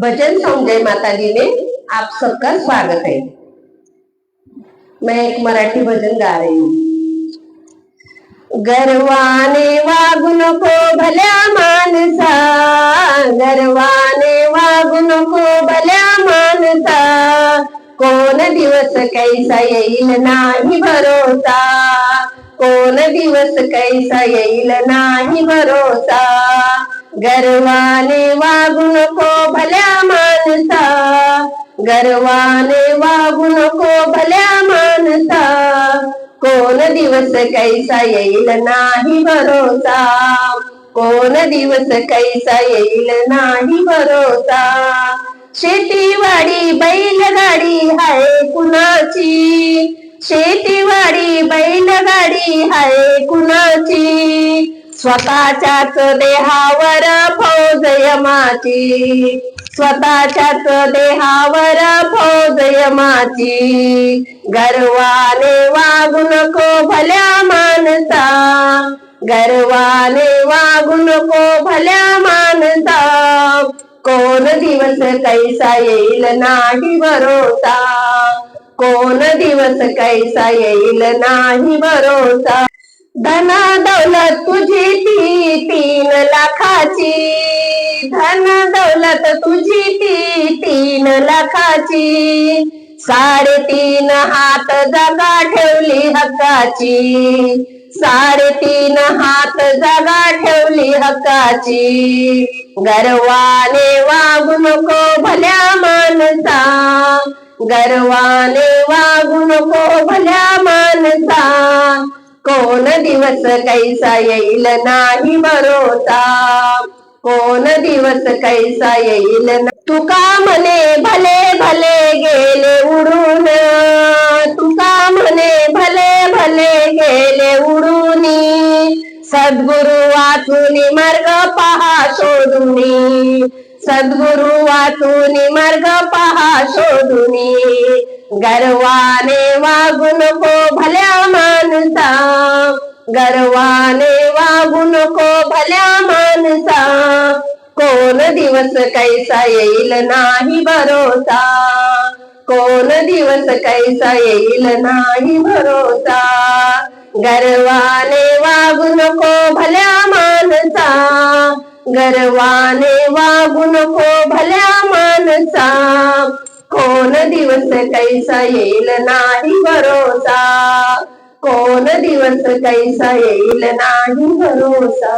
भजन सॉन्ग जय माता दी में आप सबका स्वागत है। मैं एक मराठी भजन गा रही हूँ। गर्वाने वागू नको भल्या मानसा, गर्वाने वागू नको भल्या मानसा, कोण दिवस कैसा येईल नाही भरोसा, कोण दिवस कैसा येईल नाही भरोसा, गर्वाने वागू नको भल्या मानसा, गर्वाने वागू नको भल्या मानसा, कोण दिवस कैसा येईल नाही भरोसा, कोण दिवस कैसा येईल नाही भरोसा, शेतीवाडी बैलगाडी हाय कुणाची, शेतीवाडी बैलगाडी हाय कुणाची, स्वतःच्याच देहावर फौज यमाची, स्वतःच्याच देहावर फौज यमाची, गर्वाने वागू नको भल्या मानसा, गर्वाने वागू नको भल्या मानसा, कोण दिवस कैसा येईल नाही भरोसा, कोण दिवस कैसा येईल नाही भरोसा, धन दौलत तुझी ती 3 लाखाची, धन दौलत तुझी ती 3 लाखाची, 3.5 हात जागा ठेवली हक्काची, 3.5 हात जागा ठेवली हक्काची, गर्वाने वागू नको भल्या मानसा, गर्वाने वागू नको भल्या मानसा, कोण दिवस कैसा येईल नाही भरोसा, कोण दिवस कैसा येईल तुका म्हणे भले भले गेले उडून, तुका म्हणे भले भले गेले उडूनी, सद्गुरु वाचून मार्ग पहा शोधुनी, सद्गुरु वाचून मार्ग पहा शोधुनी, गर्वाने वागू नको भल्या मानसा, गर्वाने वागू नको भल्या मानसा, कोण दिवस कैसा येईल नाही भरोसा, कोण दिवस कैसा येईल नाही भरोसा, गर्वाने वागू नको भल्या मानसा, गर्वाने वागू नको भल्या मानसा, कोण दिवस कैसा येईल नाही भरोसा, कोण दिवस कैसा येईल नाही भरोसा।